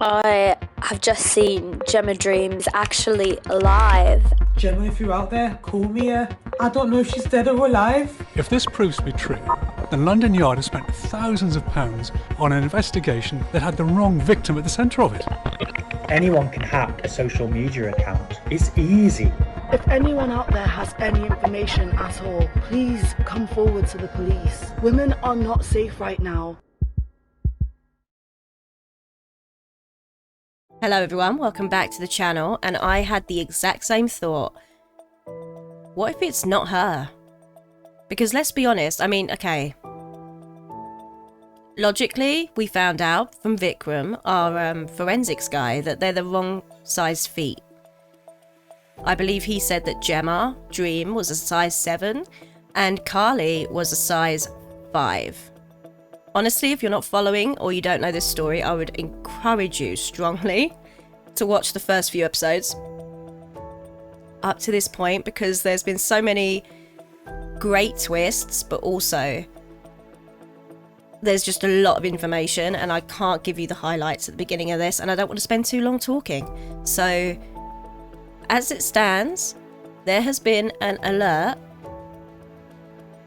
I have just seen Gemma Dreams actually alive. Gemma, if you're out there, call me. I don't know if she's dead or alive. If this proves to be true, then London Yard has spent thousands of pounds on an investigation that had the wrong victim at the centre of it. Anyone can hack a social media account. It's easy. If anyone out there has any information at all, please come forward to the police. Women are not safe right now. Hello everyone, welcome back to the channel, and I had the exact same thought. What if it's not her? Because let's be honest, I mean, okay. Logically, we found out from Vikram, our forensics guy, that they're the wrong size feet. I believe he said that Gemma Dream was a size 7 and Carly was a size 5. Honestly, if you're not following or you don't know this story, I would encourage you strongly to watch the first few episodes up to this point, because there's been so many great twists, but also there's just a lot of information and I can't give you the highlights at the beginning of this, and I don't want to spend too long talking. So as it stands, there has been an alert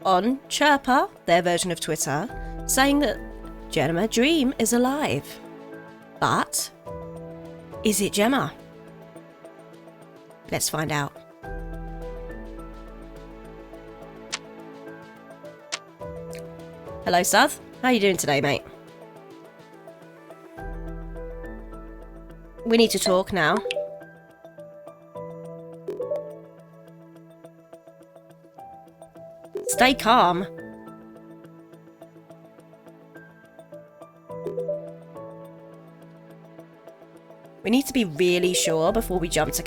on Chirper, their version of Twitter, saying that Gemma Dream is alive. But is it Gemma? Let's find out. Hello, Seth. How you doing today, mate? We need to talk now. Stay calm. We need to be really sure before we jump to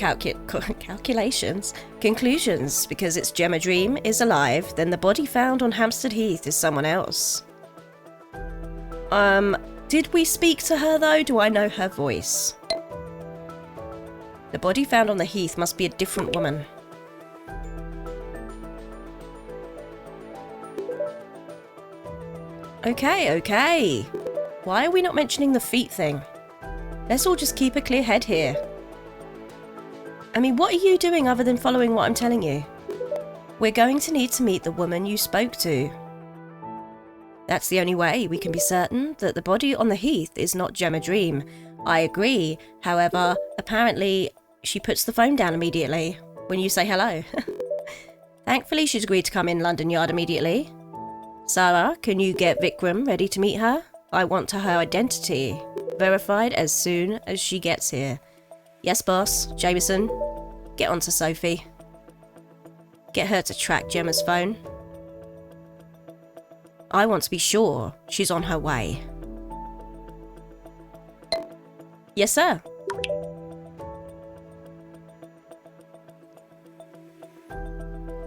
conclusions, because it's Gemma Dream is alive, then the body found on Hampstead Heath is someone else. Did we speak to her though? Do I know her voice? The body found on the Heath must be a different woman. Okay. Why are we not mentioning the feet thing? Let's all just keep a clear head here. I mean, what are you doing other than following what I'm telling you? We're going to need to meet the woman you spoke to. That's the only way we can be certain that the body on the Heath is not Gemma Dream. I agree. However, apparently she puts the phone down immediately when you say hello. Thankfully, she's agreed to come in London Yard immediately. Sarah, can you get Vikram ready to meet her? I want her identity verified as soon as she gets here. Yes, boss. Jameson, get on to Sophie. Get her to track Gemma's phone. I want to be sure she's on her way. Yes, sir.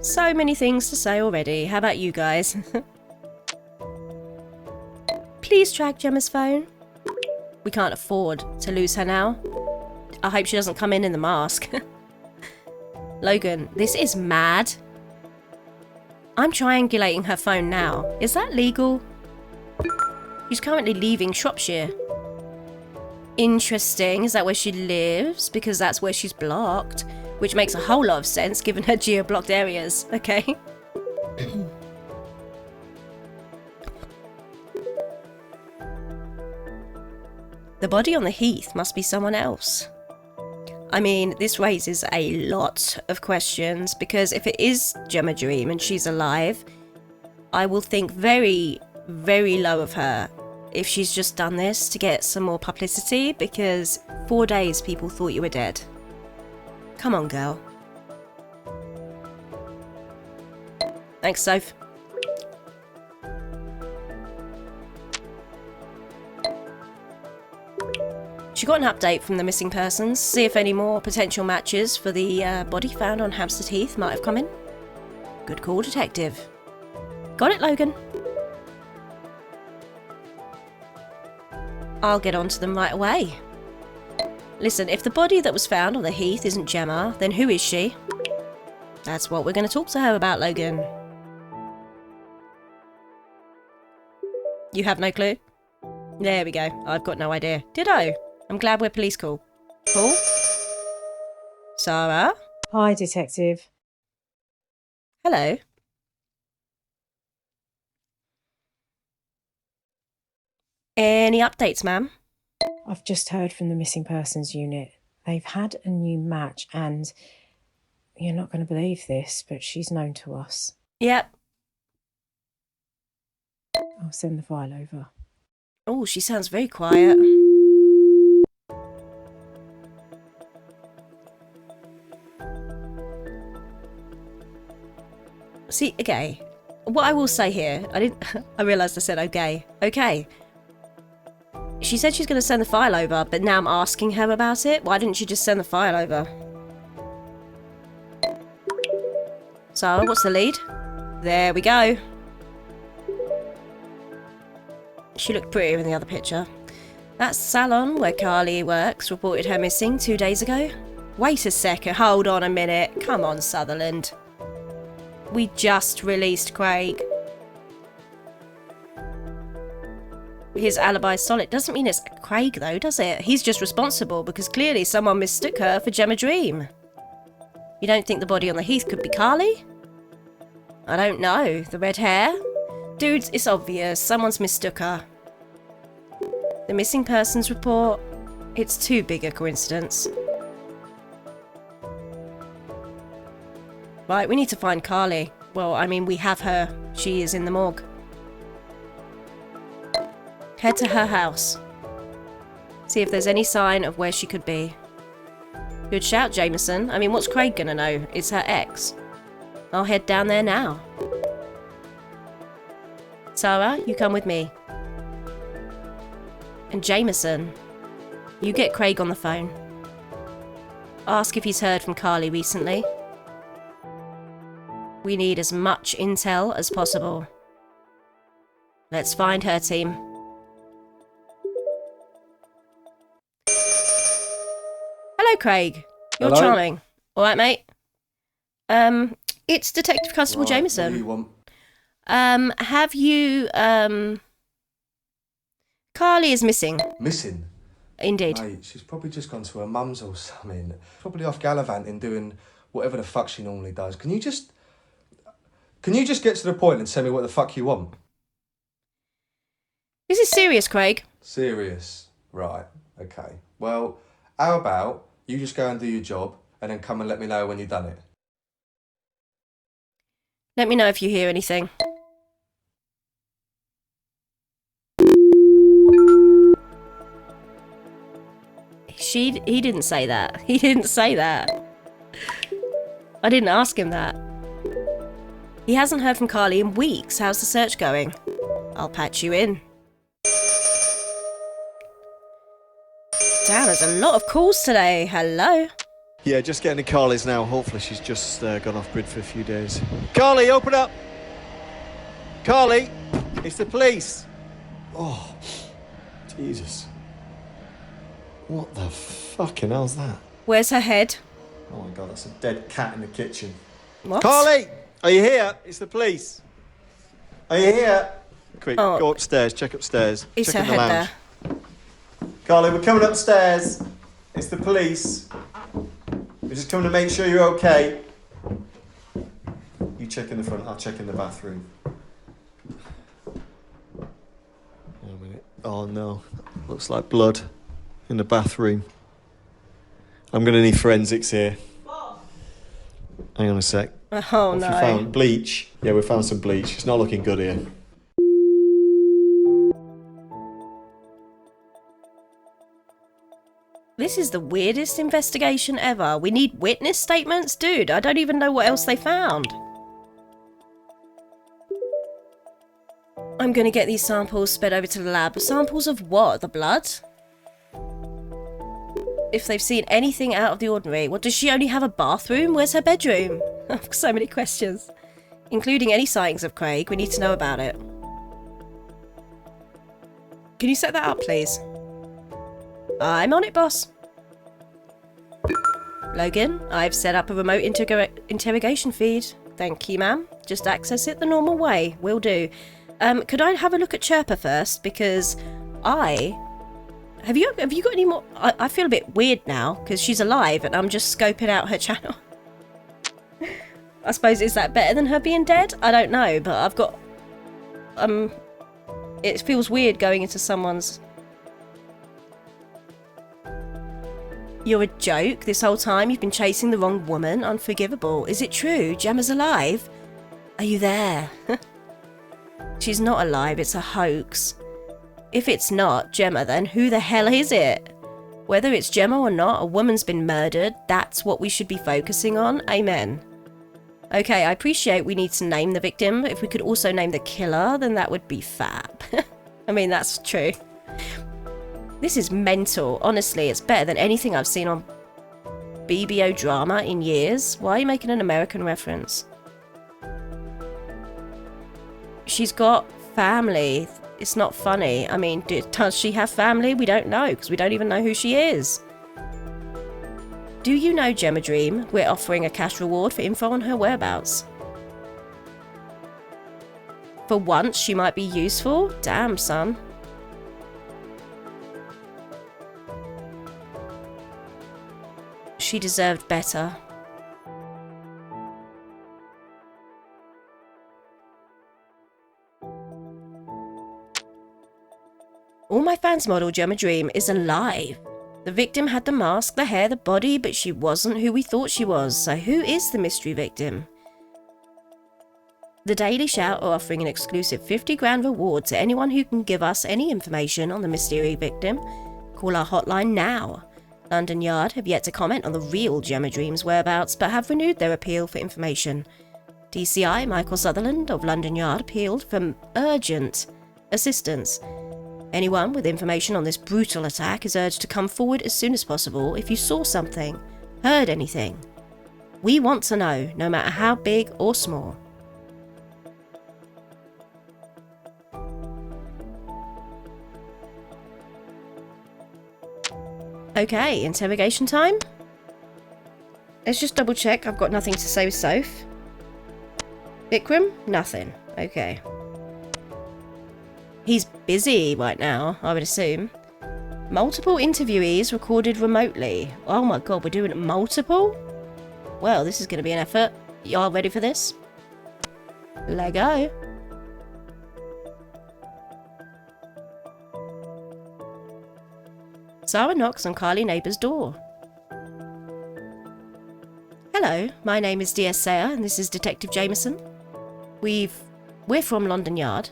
So many things to say already. How about you guys? Please track Gemma's phone. We can't afford to lose her now. I hope she doesn't come in the mask. Logan, this is mad. I'm triangulating her phone now. Is that legal? She's currently leaving Shropshire. Interesting. Is that where she lives? Because that's where she's blocked. Which makes a whole lot of sense given her geo-blocked areas. Okay. The body on the Heath must be someone else. I mean, this raises a lot of questions, because if it is Gemma Dream and she's alive, I will think very, very low of her if she's just done this to get some more publicity, because 4 days people thought you were dead. Come on, girl. Thanks, Soph. She got an update from the missing persons, see if any more potential matches for the body found on Hampstead Heath might have come in. Good call, detective. Got it, Logan. I'll get on to them right away. Listen, if the body that was found on the Heath isn't Gemma, then who is she? That's what we're going to talk to her about, Logan. You have no clue? There we go. I've got no idea. Ditto. I'm glad we're police cool. Cool? Sarah? Hi, Detective. Hello. Any updates, ma'am? I've just heard from the missing persons unit. They've had a new match and you're not going to believe this, but she's known to us. Yep. I'll send the file over. Oh, she sounds very quiet. See, okay. What I will say here, I realised I said okay. Okay. She said she's going to send the file over, but now I'm asking her about it. Why didn't she just send the file over? So, what's the lead? There we go. She looked prettier in the other picture. That salon where Carly works reported her missing 2 days ago. Wait a second, hold on a minute. Come on, Sutherland. We just released Craig. His alibi's solid. Doesn't mean it's Craig though, does it? He's just responsible because clearly someone mistook her for Gemma Dream. You don't think the body on the heath could be Carly? I don't know. The red hair? Dudes, it's obvious. Someone's mistook her. The missing persons report? It's too big a coincidence. Right, we need to find Carly. Well, I mean, we have her. She is in the morgue. Head to her house. See if there's any sign of where she could be. Good shout, Jameson. I mean, what's Craig gonna know? It's her ex. I'll head down there now. Sarah, you come with me. And Jameson, you get Craig on the phone. Ask if he's heard from Carly recently. We need as much intel as possible. Let's find her, team. Hello, Craig. You're Hello? charming. All right, mate. It's Detective Constable Right, Jameson. What do you want? Have you, Carly is missing. Missing? Indeed. Mate, she's probably just gone to her mum's or something. Probably off gallivanting, doing whatever the fuck she normally does. Can you just get to the point and tell me what the fuck you want? This is serious, Craig. Serious? Right, okay. Well, how about you just go and do your job and then come and let me know when you've done it? Let me know if you hear anything. He didn't say that. He didn't say that. I didn't ask him that. He hasn't heard from Carly in weeks. How's the search going? I'll patch you in. Damn, there's a lot of calls today. Hello? Yeah, just getting to Carly's now. Hopefully she's just gone off grid for a few days. Carly, open up! Carly! It's the police! Oh, Jesus. What the fucking hell's that? Where's her head? Oh my God, that's a dead cat in the kitchen. What? Carly! Are you here? It's the police. Are you here? Quick, Oh. go upstairs, check upstairs. Is check her in the head lounge. there? Carly, we're coming upstairs. It's the police. We're just coming to make sure you're okay. You check in the front, I'll check in the bathroom. Wait a minute. Oh no, looks like blood in the bathroom. I'm going to need forensics here. Hang on a sec. Oh What no. have you found? Bleach? Yeah, we found some bleach. It's not looking good here. This is the weirdest investigation ever. We need witness statements? Dude, I don't even know what else they found. I'm gonna get these samples sped over to the lab. Samples of what? The blood? If they've seen anything out of the ordinary. What, does she only have a bathroom? Where's her bedroom? I've got so many questions. Including any sightings of Craig. We need to know about it. Can you set that up, please? I'm on it, boss. Logan, I've set up a remote interrogation feed. Thank you, ma'am. Just access it the normal way. Will do. Could I have a look at Chirper first? Because I Have you got any more? I feel a bit weird now because she's alive and I'm just scoping out her channel. I suppose, is that better than her being dead? I don't know, but I've got it feels weird going into someone's. You're a joke this whole time. You've been chasing the wrong woman. Unforgivable. Is it true? Gemma's alive? Are you there? She's not alive. It's a hoax. If it's not Gemma, then who the hell is it? Whether it's Gemma or not, a woman's been murdered. That's what we should be focusing on. Amen. Okay, I appreciate we need to name the victim. If we could also name the killer, then that would be fab. I mean, that's true. This is mental. Honestly, it's better than anything I've seen on BBO drama in years. Why are you making an American reference? She's got family. It's not funny. I mean, does she have family? We don't know, because we don't even know who she is. Do you know Gemma Dream? We're offering a cash reward for info on her whereabouts. For once, she might be useful? Damn, son. She deserved better. AllMyFans model Gemma Dream is alive. The victim had the mask, the hair, the body, but she wasn't who we thought she was. So who is the mystery victim? The Daily Shout are offering an exclusive 50 grand reward to anyone who can give us any information on the mystery victim. Call our hotline now. London Yard have yet to comment on the real Gemma Dream's whereabouts, but have renewed their appeal for information. DCI Michael Sutherland of London Yard appealed for urgent assistance. Anyone with information on this brutal attack is urged to come forward as soon as possible if you saw something, heard anything. We want to know, no matter how big or small. Okay, interrogation time. Let's just double check I've got nothing to say with Soph. Vikram? Nothing. Okay. He's busy right now, I would assume. Multiple interviewees recorded remotely. Oh my god, we're doing multiple? Well, this is going to be an effort. Y'all ready for this? Let go. Sarah knocks on Carly Neighbour's door. Hello, my name is DS Sayer and this is Detective Jameson. We're from London Yard.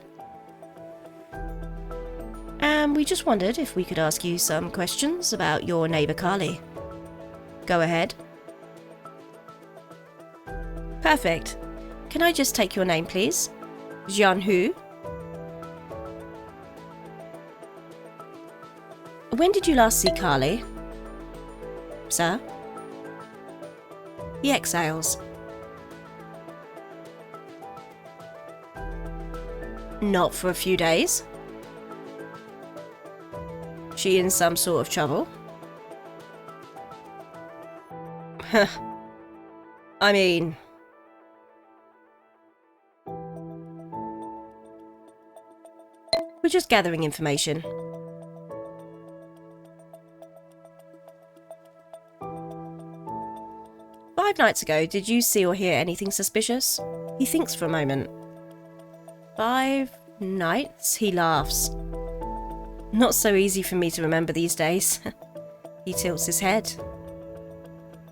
And we just wondered if we could ask you some questions about your neighbour Carly. Go ahead. Perfect. Can I just take your name, please? Jian Hu? When did you last see Carly? Sir? He exhales. Not for a few days. She in some sort of trouble? I mean... We're just gathering information. "5 nights ago, did you see or hear anything suspicious?" He thinks for a moment. 5 nights? He laughs. Not so easy for me to remember these days. He tilts his head.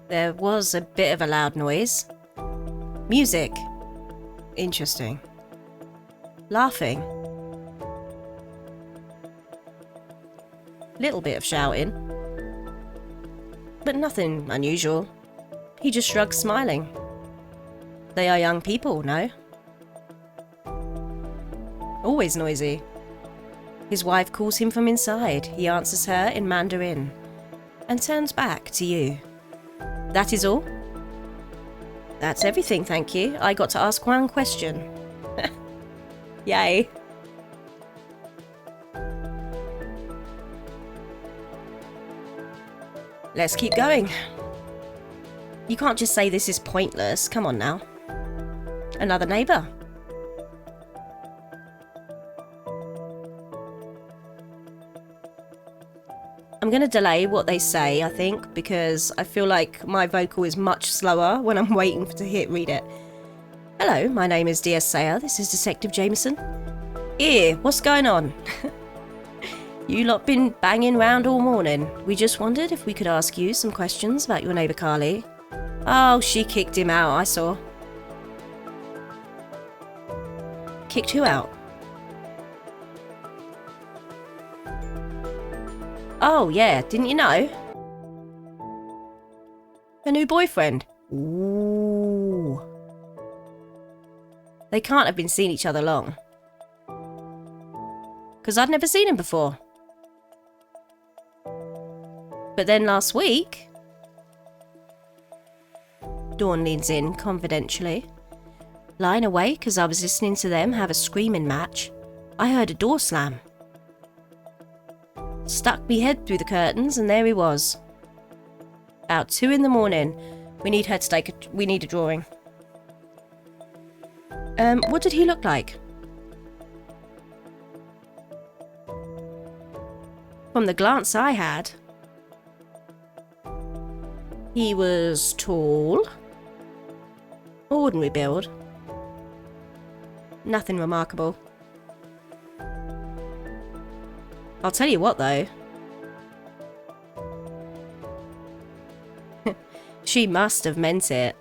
There was a bit of a loud noise. Music. Interesting. Laughing. Little bit of shouting. But nothing unusual. He just shrugs, smiling. They are young people, no? Always noisy. His wife calls him from inside. He answers her in Mandarin and turns back to you. That is all? That's everything, thank you. I got to ask one question. Yay. Let's keep going. You can't just say this is pointless. Come on now. Another neighbour. I'm going to delay what they say, I think, because I feel like my vocal is much slower when I'm waiting to read it. Hello, my name is DS Sayer. This is Detective Jameson. Here, what's going on? You lot been banging round all morning. We just wondered if we could ask you some questions about your neighbour Carly. Oh, she kicked him out, I saw. Kicked who out? Oh, yeah, didn't you know? Her new boyfriend. Ooh. They can't have been seeing each other long. Because I'd never seen him before. But then last week... Dawn leans in confidentially. Lying awake as I was listening to them have a screaming match, I heard a door slam. Stuck me head through the curtains and there he was. About 2 in the morning. We need her to we need a drawing. What did he look like? From the glance I had, he was tall, ordinary build, nothing remarkable. I'll tell you what though, she must have meant it,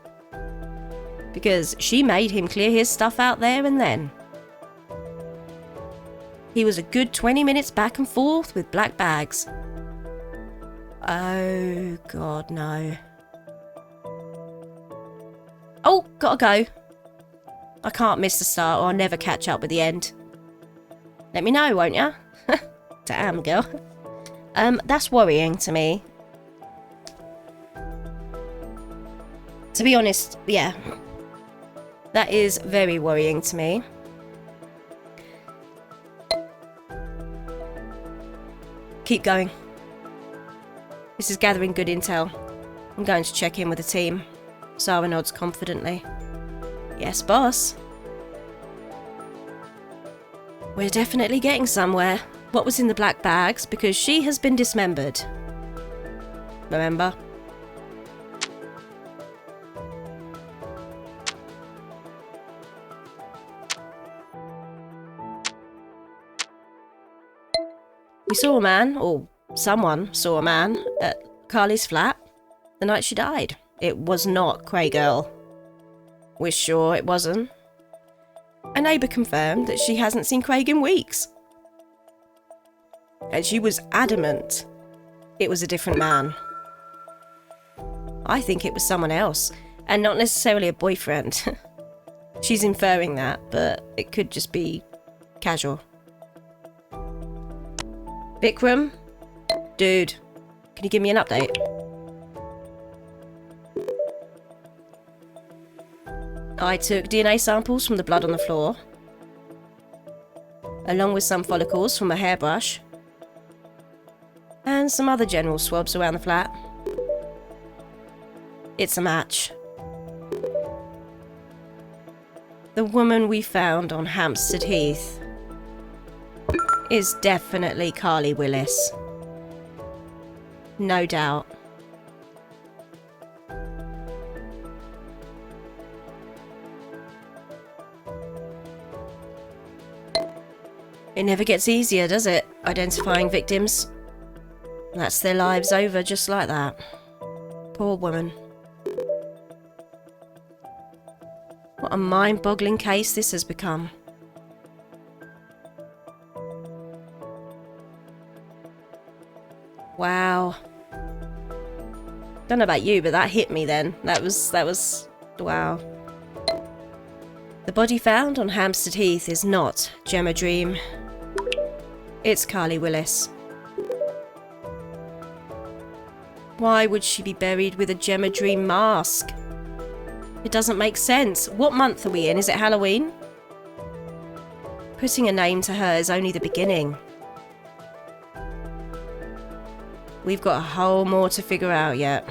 because she made him clear his stuff out there and then. He was a good 20 minutes back and forth with black bags. Oh, God, no. Oh, gotta go. I can't miss the start or I'll never catch up with the end. Let me know, won't ya? Damn, girl. That's worrying to me. To be honest, yeah. That is very worrying to me. Keep going. This is gathering good intel. I'm going to check in with the team. Sarah nods confidently. Yes, boss. We're definitely getting somewhere. What was in the black bags? Because she has been dismembered. Remember? We saw a man, or someone saw a man, at Carly's flat the night she died. It was not Craig Earl. We're sure it wasn't. A neighbour confirmed that she hasn't seen Craig in weeks. And she was adamant it was a different man. I think it was someone else, and not necessarily a boyfriend. She's inferring that, but it could just be casual. Vikram? Dude, can you give me an update? I took DNA samples from the blood on the floor, along with some follicles from a hairbrush, and some other general swabs around the flat. It's a match. The woman we found on Hampstead Heath is definitely Carly Willis. No doubt. It never gets easier, does it? Identifying victims. That's their lives over just like that. Poor woman. What a mind-boggling case this has become. Wow. Don't know about you, but that hit me then. That was wow. The body found on Hampstead Heath is not Gemma Dream. It's Carly Willis. Why would she be buried with a Gemma Dream mask? It doesn't make sense. What month are we in? Is it Halloween? Putting a name to her is only the beginning. We've got a whole more to figure out yet.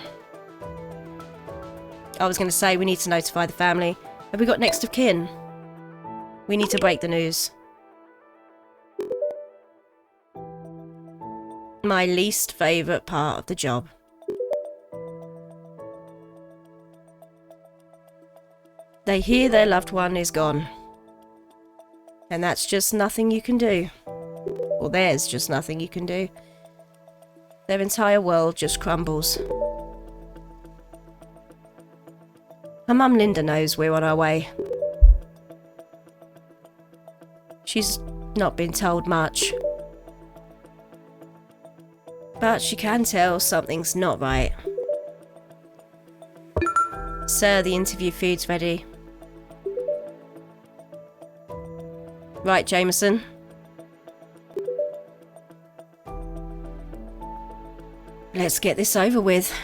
I was going to say we need to notify the family. Have we got next of kin? We need to break the news. My least favourite part of the job. They hear their loved one is gone. And that's just nothing you can do. Or there's just nothing you can do. Their entire world just crumbles. Her mum Linda knows we're on our way. She's not been told much. But she can tell something's not right. Sir, the interview feed's ready. Right, Jameson. Let's get this over with.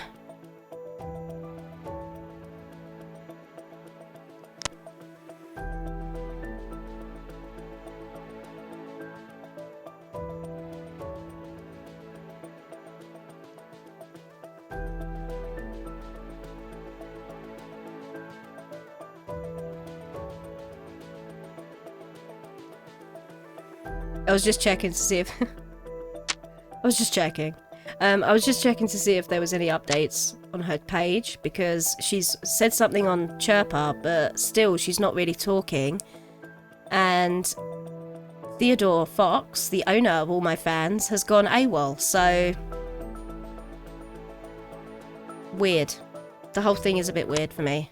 I was just checking to see if... I was just checking to see if there was any updates on her page, because she's said something on Chirper, but still she's not really talking. And Theodore Fox, the owner of AllMyFans, has gone AWOL, so... Weird. The whole thing is a bit weird for me.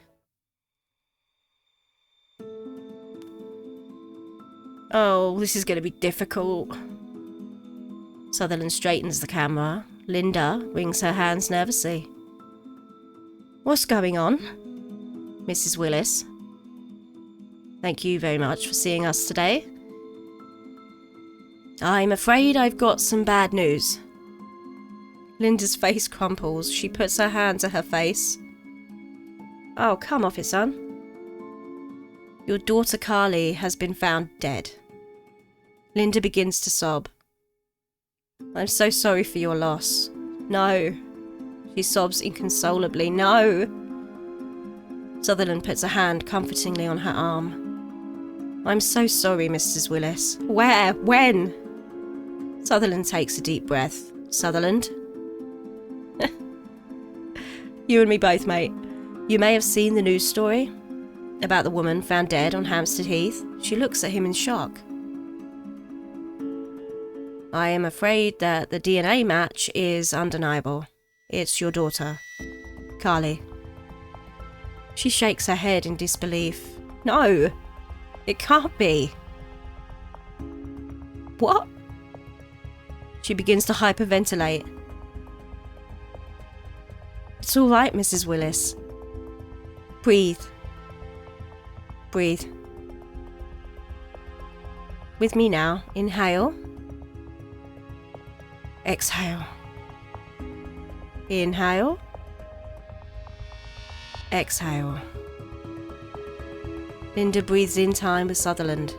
Oh, this is going to be difficult. Sutherland straightens the camera. Linda wrings her hands nervously. What's going on? Mrs. Willis. Thank you very much for seeing us today. I'm afraid I've got some bad news. Linda's face crumples. She puts her hand to her face. Oh, come off it, son. Your daughter Carly has been found dead. Linda begins to sob. I'm so sorry for your loss. No. She sobs inconsolably. No. Sutherland puts a hand comfortingly on her arm. I'm so sorry, Mrs. Willis. Where? When? Sutherland takes a deep breath. Sutherland? You and me both, mate. You may have seen the news story about the woman found dead on Hampstead Heath. She looks at him in shock. I am afraid that the DNA match is undeniable. It's your daughter, Carly. She shakes her head in disbelief. No, it can't be. What? She begins to hyperventilate. It's all right, Mrs. Willis. Breathe. Breathe. With me now. Inhale. Exhale. Inhale. Exhale. Linda breathes in time with Sutherland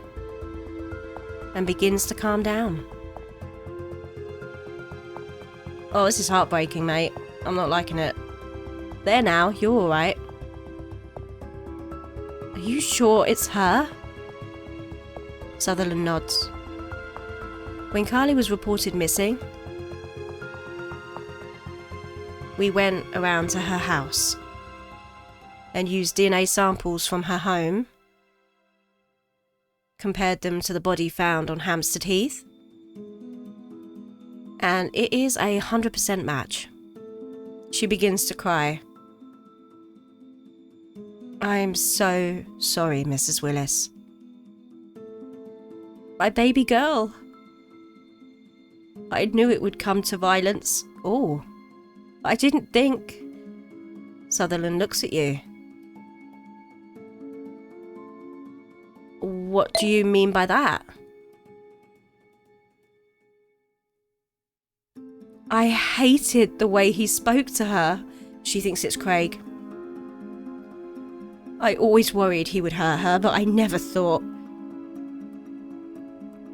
and begins to calm down. Oh, this is heartbreaking, mate. I'm not liking it. There now, you're alright. Are you sure it's her? Sutherland nods. When Carly was reported missing, we went around to her house and used DNA samples from her home, compared them to the body found on Hampstead Heath, and it is a 100% match. She begins to cry. I'm so sorry, Mrs. Willis. My baby girl. I knew it would come to violence. Oh, I didn't think. Sutherland looks at you. What do you mean by that? I hated the way he spoke to her. She thinks it's Craig. I always worried he would hurt her, but I never thought.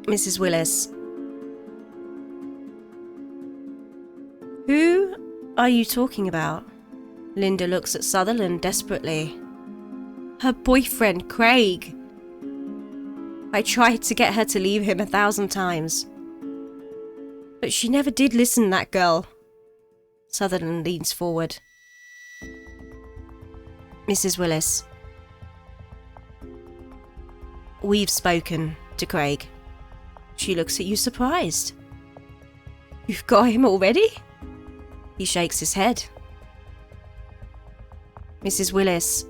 Mrs. Willis. Who are you talking about? Linda looks at Sutherland desperately. Her boyfriend, Craig. I tried to get her to leave him 1,000 times. But she never did listen, that girl. Sutherland leans forward. Mrs. Willis. We've spoken to Craig. She looks at you surprised. You've got him already? He shakes his head. Mrs. Willis.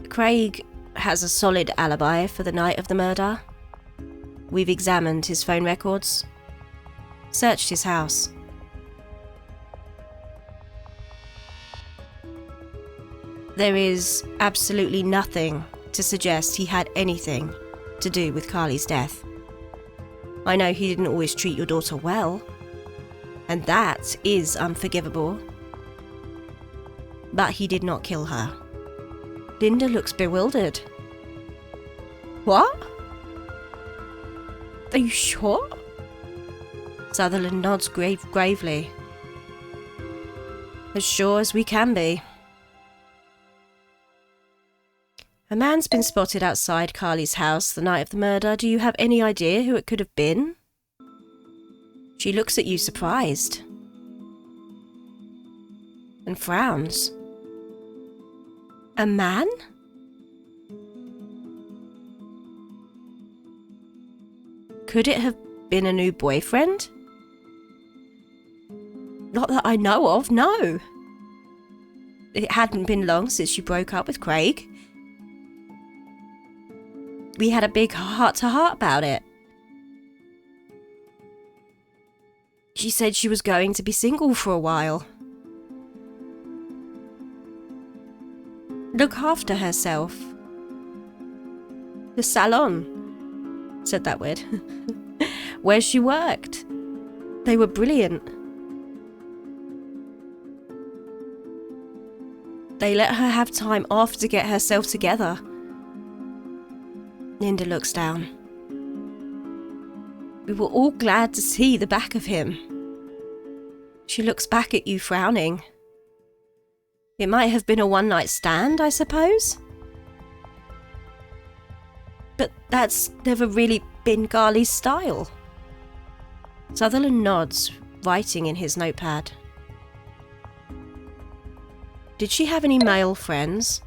Craig has a solid alibi for the night of the murder. We've examined his phone records, searched his house. There is absolutely nothing to suggest he had anything to do with Carly's death. I know he didn't always treat your daughter well, and that is unforgivable. But he did not kill her. Linda looks bewildered. What? Are you sure? Sutherland nods gravely. As sure as we can be. A man's been spotted outside Carly's house the night of the murder. Do you have any idea who it could have been? She looks at you surprised. And frowns. A man? Could it have been a new boyfriend? Not that I know of, no. It hadn't been long since she broke up with Craig. We had a big heart-to-heart about it. She said she was going to be single for a while. Look after herself. The salon, said that weird, where she worked. They were brilliant. They let her have time off to get herself together. Linda looks down. We were all glad to see the back of him. She looks back at you, frowning. It might have been a one-night stand, I suppose. But that's never really been Carly's style. Sutherland nods, writing in his notepad. Did she have any male friends?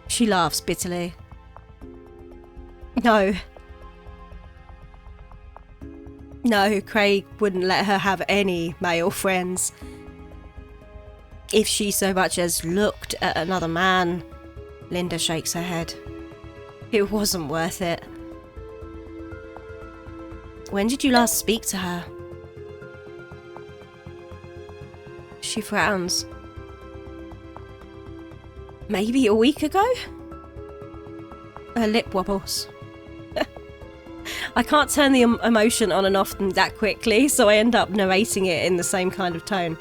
She laughs bitterly. No. No, Craig wouldn't let her have any male friends. If she so much as looked at another man, Linda shakes her head. It wasn't worth it. When did you last speak to her? She frowns. Maybe a week ago? Her lip wobbles. I can't turn the emotion on and off that quickly, so I end up narrating it in the same kind of tone.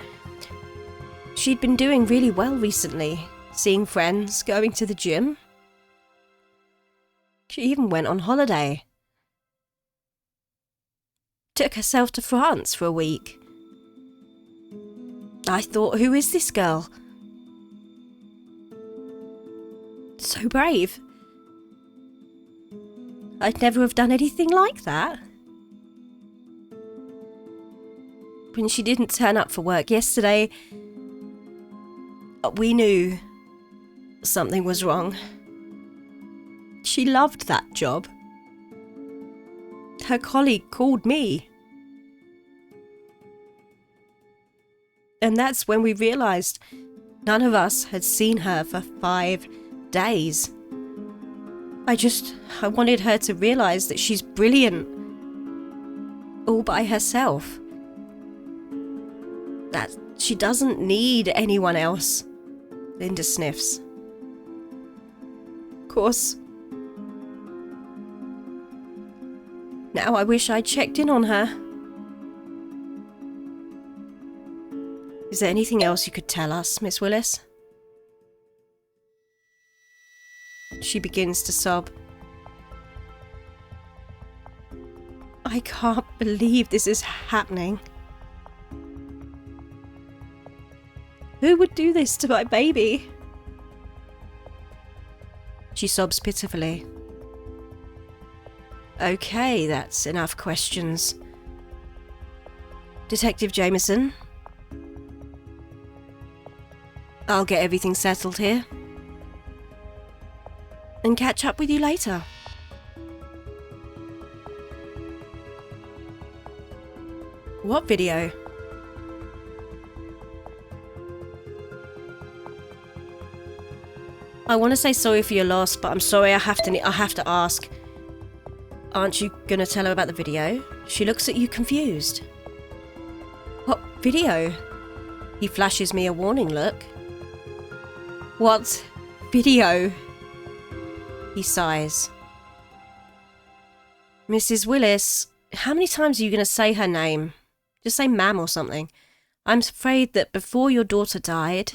She'd been doing really well recently, seeing friends, going to the gym. She even went on holiday. Took herself to France for a week. I thought, who is this girl? So brave. I'd never have done anything like that. When she didn't turn up for work yesterday, we knew something was wrong. She loved that job. Her colleague called me. And that's when we realised none of us had seen her for 5 days. I wanted her to realise that she's brilliant. All by herself. That she doesn't need anyone else. Linda sniffs. Of course. Now I wish I'd checked in on her. Is there anything else you could tell us, Miss Willis? She begins to sob. I can't believe this is happening. Who would do this to my baby? She sobs pitifully. Okay, that's enough questions. Detective Jameson, I'll get everything settled here and catch up with you later. What video? I want to say sorry for your loss, but I'm sorry I have to ask. Aren't you gonna tell her about the video? She looks at you confused. What video? He flashes me a warning look. What video? He sighs. Mrs. Willis, how many times are you gonna say her name? Just say ma'am or something. I'm afraid that before your daughter died,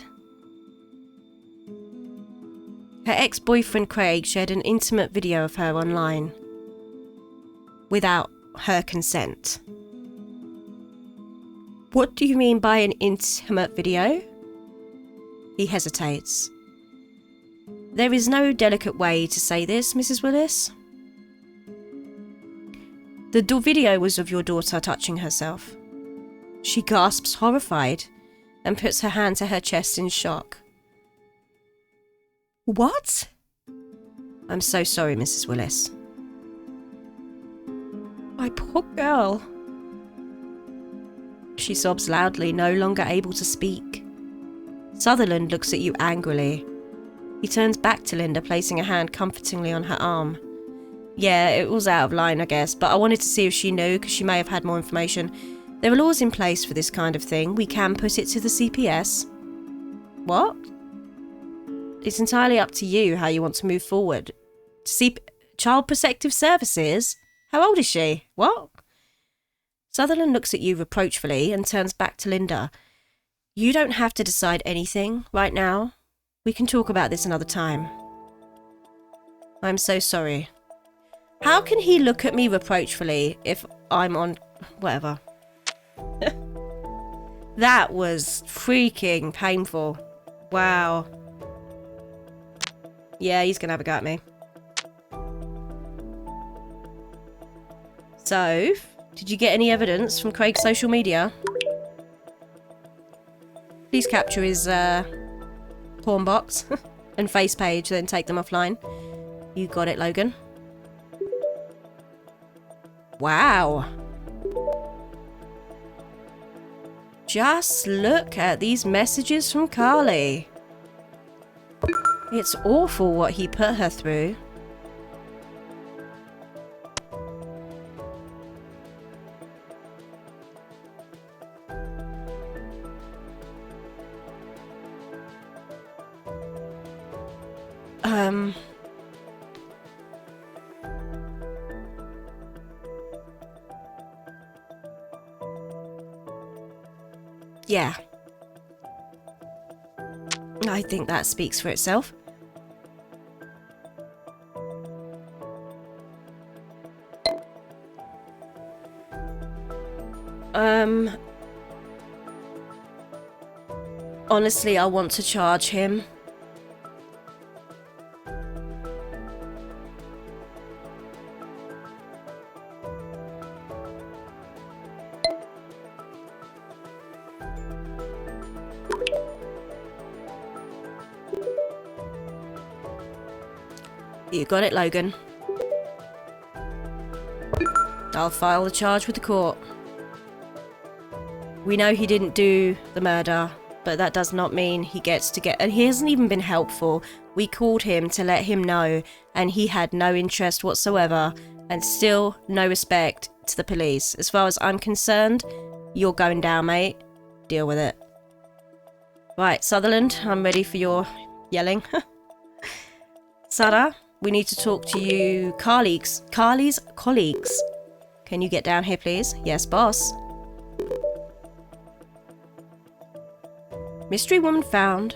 her ex-boyfriend Craig shared an intimate video of her online without her consent. What do you mean by an intimate video? He hesitates. There is no delicate way to say this, Mrs. Willis. The video was of your daughter touching herself. She gasps, horrified, and puts her hand to her chest in shock. What? I'm so sorry, Mrs. Willis. My poor girl. She sobs loudly, no longer able to speak. Sutherland looks at you angrily. He turns back to Linda, placing a hand comfortingly on her arm. Yeah, it was out of line, I guess, but I wanted to see if she knew, because she may have had more information. There are laws in place for this kind of thing. We can put it to the CPS. What? It's entirely up to you how you want to move forward. Child Protective Services? How old is she? What? Sutherland looks at you reproachfully and turns back to Linda. You don't have to decide anything right now. We can talk about this another time. I'm so sorry. How can he look at me reproachfully if I'm on... whatever. That was freaking painful. Wow. Yeah, he's gonna have a go at me. So, did you get any evidence from Craig's social media? Please capture his porn box and face page, then take them offline. You got it, Logan. Wow. Just look at these messages from Carly. It's awful what he put her through. Yeah. I think that speaks for itself. Honestly, I want to charge him. You got it, Logan. I'll file the charge with the court. We know he didn't do the murder, but that does not mean he gets to get... And he hasn't even been helpful. We called him to let him know, and he had no interest whatsoever, and still no respect to the police. As far as I'm concerned, you're going down, mate. Deal with it. Right, Sutherland, I'm ready for your yelling. Sarah, we need to talk to you Carly's colleagues. Can you get down here, please? Yes, boss. Mystery woman found.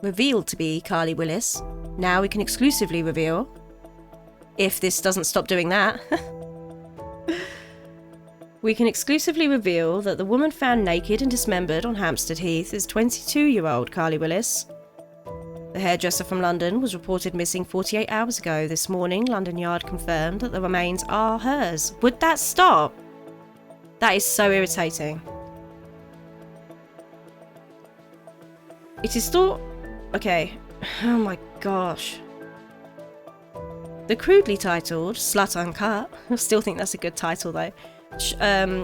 Revealed to be Carly Willis. Now we can exclusively reveal. If this doesn't stop doing that. We can exclusively reveal that the woman found naked and dismembered on Hampstead Heath is 22-year-old Carly Willis. The hairdresser from London was reported missing 48 hours ago. This morning, London Yard confirmed that the remains are hers. Would that stop? That is so irritating. It is thought... Okay. Oh my gosh. The crudely titled Slut Uncut, I still think that's a good title though,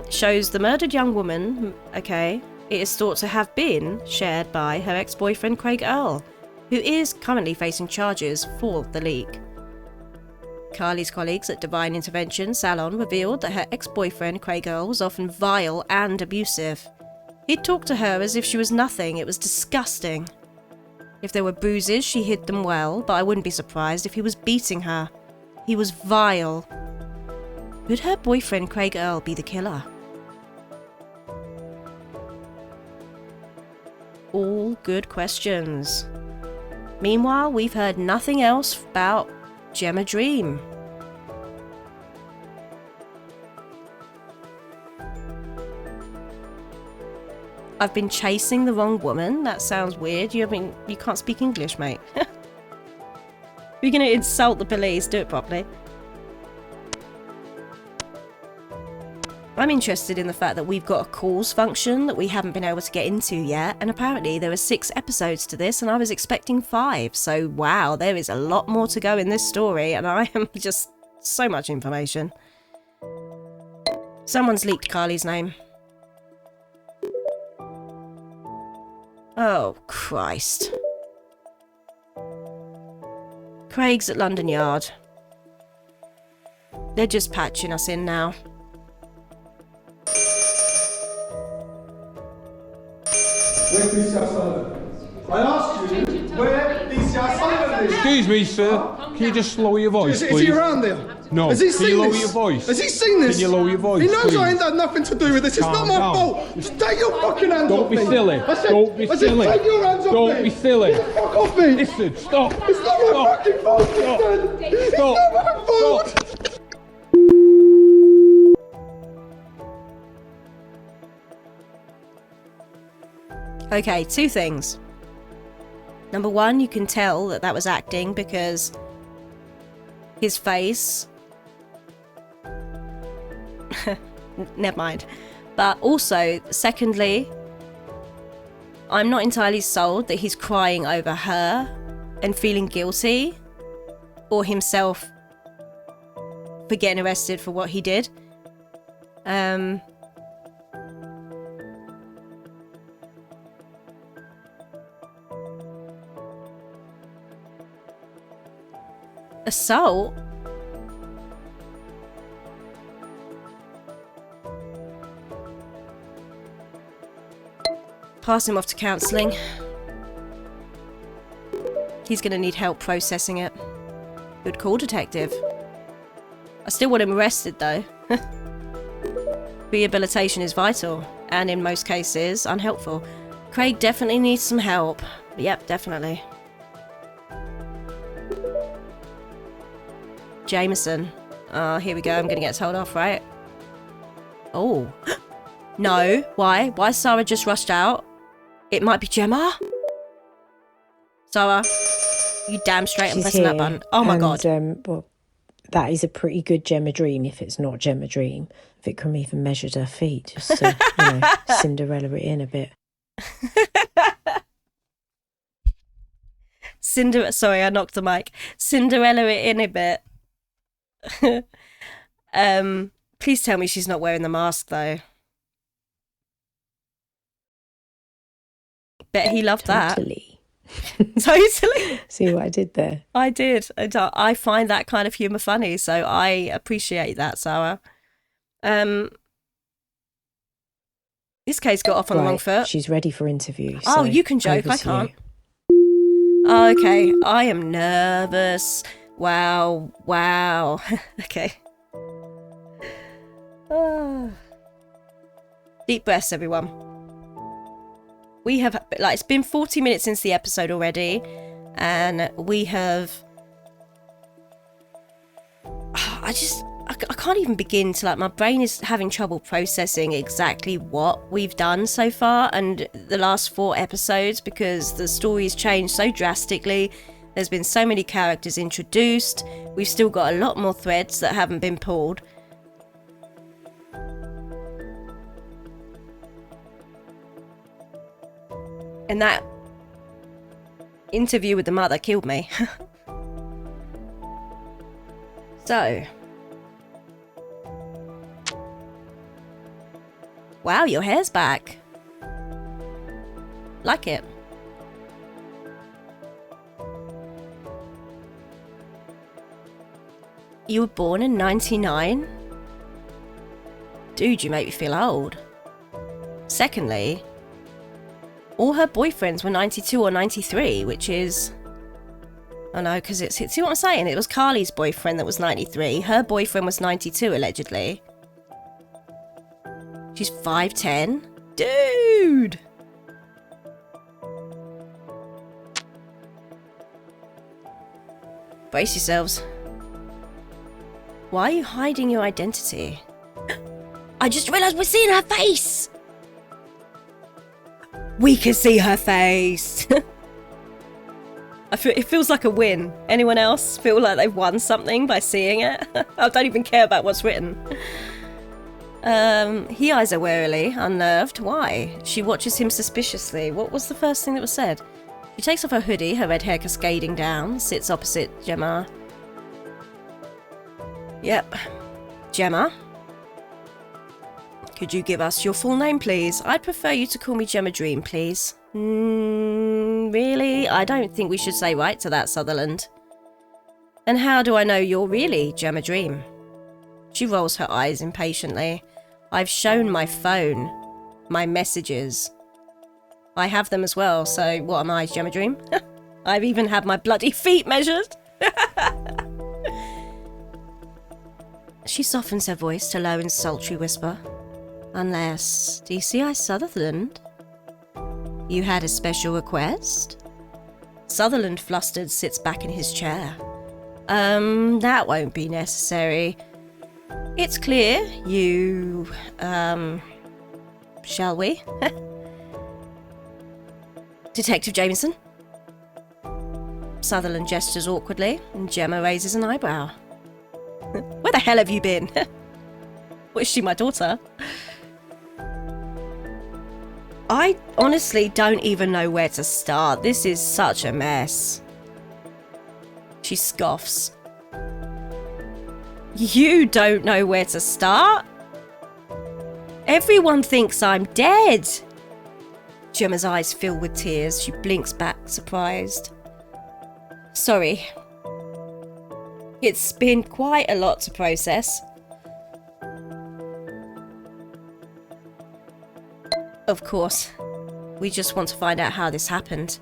shows the murdered young woman, okay, it is thought to have been shared by her ex-boyfriend Craig Earl, who is currently facing charges for the leak. Carly's colleagues at Divine Intervention Salon revealed that her ex-boyfriend Craig Earl was often vile and abusive. He'd talk to her as if she was nothing. It was disgusting. If there were bruises, she hid them well, but I wouldn't be surprised if he was beating her. He was vile. Could her boyfriend Craig Earl be the killer? All good questions. Meanwhile, we've heard nothing else about Gemma Dream. I've been chasing the wrong woman. That sounds weird. You can't speak English, mate. If you're gonna insult the police, do it properly. I'm interested in the fact that we've got a calls function that we haven't been able to get into yet, and apparently there are 6 episodes to this and I was expecting 5, so wow, there is a lot more to go in this story and I am just so much information. Someone's leaked Carly's name. Oh, Christ. Craig's at London Yard. They're just patching us in now. Where's Mr. Sullivan? I asked you where Mr. Sullivan is. Excuse me, sir. Can you just lower your voice, please? Is he around there? No. Has he Can seen you lower this? your voice? Has he seen this? Can you lower your voice, He knows please? I ain't had nothing to do with this. It's not my fault. Just take your fucking hands off me. Don't be silly. Don't be silly. Take your hands off me. Don't be silly. Get the fuck off me. Listen, stop. It's not my fucking fault, listen. It's Stop. not my fault. Stop. Okay, 2 things. Number 1, you can tell that that was acting because his face... Never mind. But also, secondly, I'm not entirely sold that he's crying over her and feeling guilty, or himself for getting arrested for what he did. Assault? Pass him off to counselling. He's going to need help processing it. Good call, detective. I still want him arrested, though. Rehabilitation is vital, and in most cases, unhelpful. Craig definitely needs some help. Yep, definitely. Jameson. Here we go. I'm going to get told off, right? Oh. No. Why? Why Sarah just rushed out? It might be Gemma? Sarah, you damn straight I'm pressing that button. Oh my god. Well, that is a pretty good Gemma Dream if it's not Gemma Dream. Vikram even measured her feet just to, Cinderella it in a bit. Sorry, I knocked the mic. Cinderella it in a bit. Please tell me she's not wearing the mask though. Bet he loved Totally. that. Totally. See what I did there? I did. I find that kind of humour funny, so I appreciate that, Sarah. This case got off on the wrong foot. She's ready for interview. Oh, so you can joke. over I to can't. you. Okay, I am nervous. Wow. Okay. Deep breaths, everyone. We have, it's been 40 minutes since the episode already, and we have... I can't even begin to, like, my brain is having trouble processing exactly what we've done so far and the last 4 episodes, because the story's changed so drastically. There's been so many characters introduced. We've still got a lot more threads that haven't been pulled. And that interview with the mother killed me. So. Wow, your hair's back. Like it. You were born in 99? Dude, you make me feel old. Secondly, all her boyfriends were 92 or 93, which is... Oh no, because it's... See what I'm saying? It was Carly's boyfriend that was 93. Her boyfriend was 92, allegedly. She's 5'10". Dude! Brace yourselves. Why are you hiding your identity? I just realised we're seeing her face! We can see her face! It feels like a win. Anyone else feel like they've won something by seeing it? I don't even care about what's written. He eyes her warily, unnerved. Why? She watches him suspiciously. What was the first thing that was said? She takes off her hoodie, her red hair cascading down, sits opposite Gemma. Yep. Gemma? Could you give us your full name, please? I'd prefer you to call me Gemma Dream, please. Really? I don't think we should say right to that, Sutherland. And how do I know you're really Gemma Dream? She rolls her eyes impatiently. I've shown my phone. My messages. I have them as well, so what am I, Gemma Dream? I've even had my bloody feet measured. She softens her voice to low and sultry whisper. Unless... Do you see I Sutherland? You had a special request? Sutherland, flustered, sits back in his chair. That won't be necessary. It's clear you... Shall we? Detective Jameson? Sutherland gestures awkwardly, and Gemma raises an eyebrow. Where the hell have you been? What, is she my daughter? I honestly don't even know where to start. This is such a mess. She scoffs. You don't know where to start? Everyone thinks I'm dead. Gemma's eyes fill with tears. She blinks back, surprised. Sorry. It's been quite a lot to process. Of course. We just want to find out how this happened.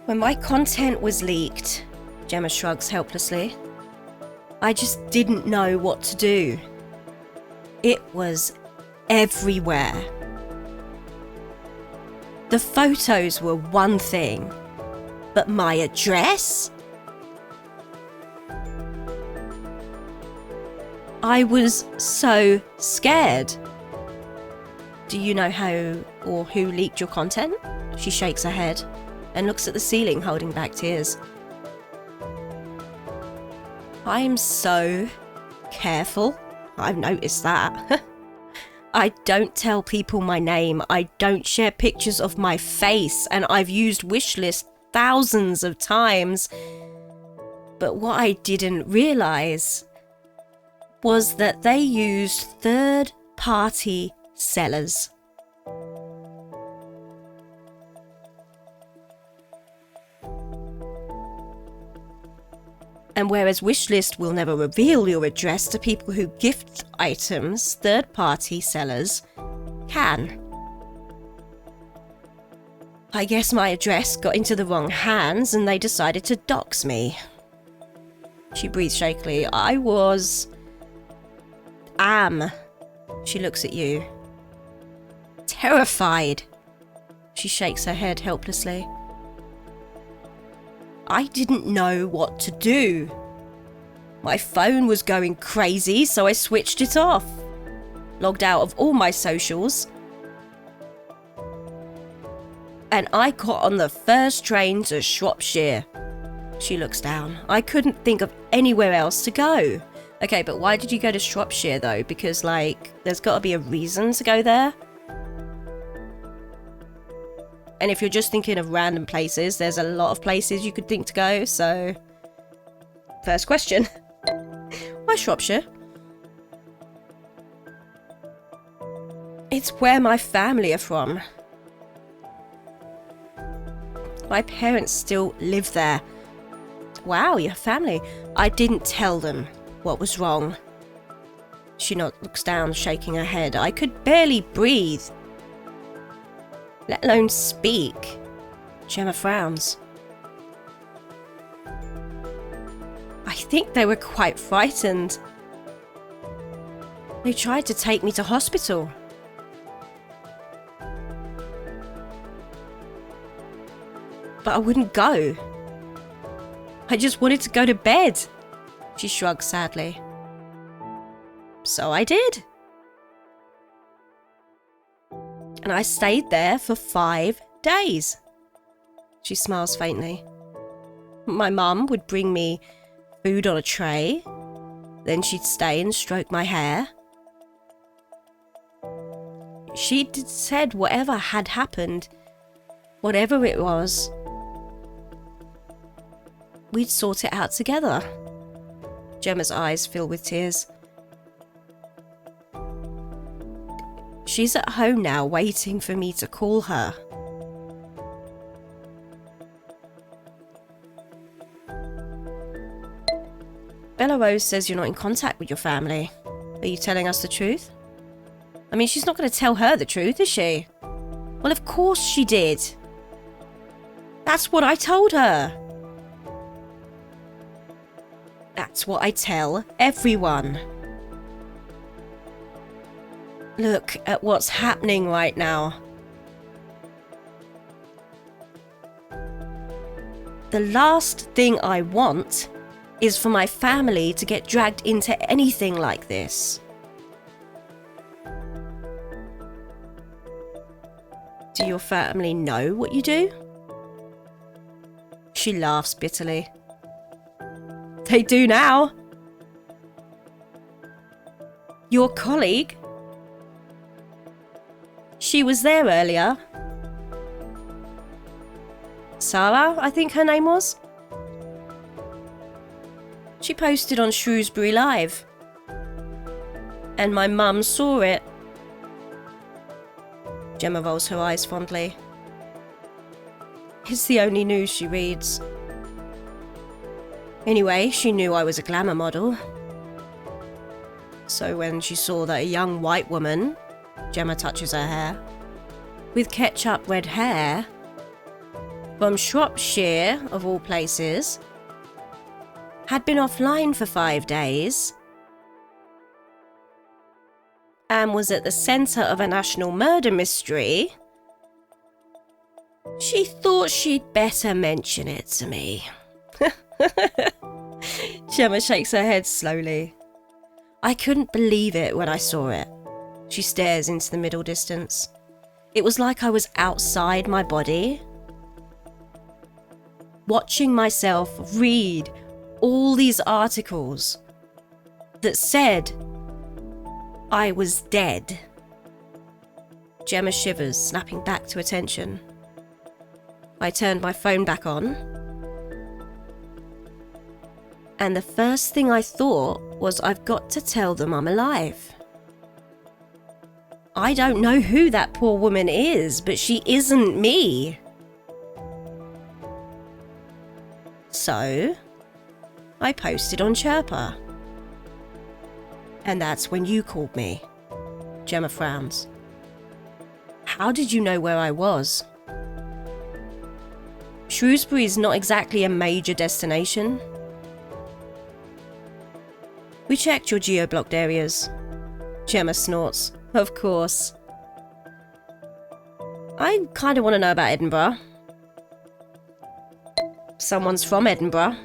When my content was leaked, Gemma shrugs helplessly. I just didn't know what to do. It was everywhere. The photos were one thing, but my address? I was so scared. Do you know how or who leaked your content? She shakes her head and looks at the ceiling, holding back tears. I'm so careful. I've noticed that. I don't tell people my name. I don't share pictures of my face, and I've used Wishlist thousands of times. But what I didn't realise was that they used third-party sellers. And whereas Wishlist will never reveal your address to people who gift items, third-party sellers can. I guess my address got into the wrong hands and they decided to dox me. She breathes shakily. Am. She looks at you. Terrified. She shakes her head helplessly. I didn't know what to do. My phone was going crazy, so I switched it off. Logged out of all my socials. And I got on the first train to Shropshire. She looks down. I couldn't think of anywhere else to go. Okay, but why did you go to Shropshire though? Because, like, there's got to be a reason to go there. And if you're just thinking of random places, there's a lot of places you could think to go, so... First question. Why Shropshire? It's where my family are from. My parents still live there. Wow, your family. I didn't tell them what was wrong. She looks down, shaking her head. I could barely breathe, let alone speak. Gemma frowns. I think they were quite frightened. They tried to take me to hospital. But I wouldn't go. I just wanted to go to bed. She shrugged sadly. So I did. And I stayed there for 5 days. She smiles faintly. My mum would bring me food on a tray. Then she'd stay and stroke my hair. She'd said whatever had happened, whatever it was, we'd sort it out together. Gemma's eyes fill with tears. She's at home now, waiting for me to call her. Bella Rose says you're not in contact with your family. Are you telling us the truth? I mean, she's not going to tell her the truth, is she? Well, of course she did. That's what I told her. That's what I tell everyone. Look at what's happening right now. The last thing I want is for my family to get dragged into anything like this. Do your family know what you do? She laughs bitterly. They do now. Your colleague? She was there earlier. Sarah, I think her name was. She posted on Shrewsbury Live. And my mum saw it. Gemma rolls her eyes fondly. It's the only news she reads. Anyway, she knew I was a glamour model. So when she saw that a young white woman, Gemma touches her hair, with ketchup red hair, from Shropshire, of all places, had been offline for 5 days, and was at the centre of a national murder mystery, she thought she'd better mention it to me. Gemma shakes her head slowly. I couldn't believe it when I saw it. She stares into the middle distance. It was like I was outside my body, watching myself read all these articles that said I was dead. Gemma shivers, snapping back to attention. I turned my phone back on, and the first thing I thought was, I've got to tell them I'm alive. I don't know who that poor woman is, but she isn't me. So, I posted on Chirper. And that's when you called me. Gemma frowns. How did you know where I was? Shrewsbury is not exactly a major destination. We checked your geo-blocked areas. Gemma snorts. Of course. I kind of want to know about Edinburgh. Someone's from Edinburgh.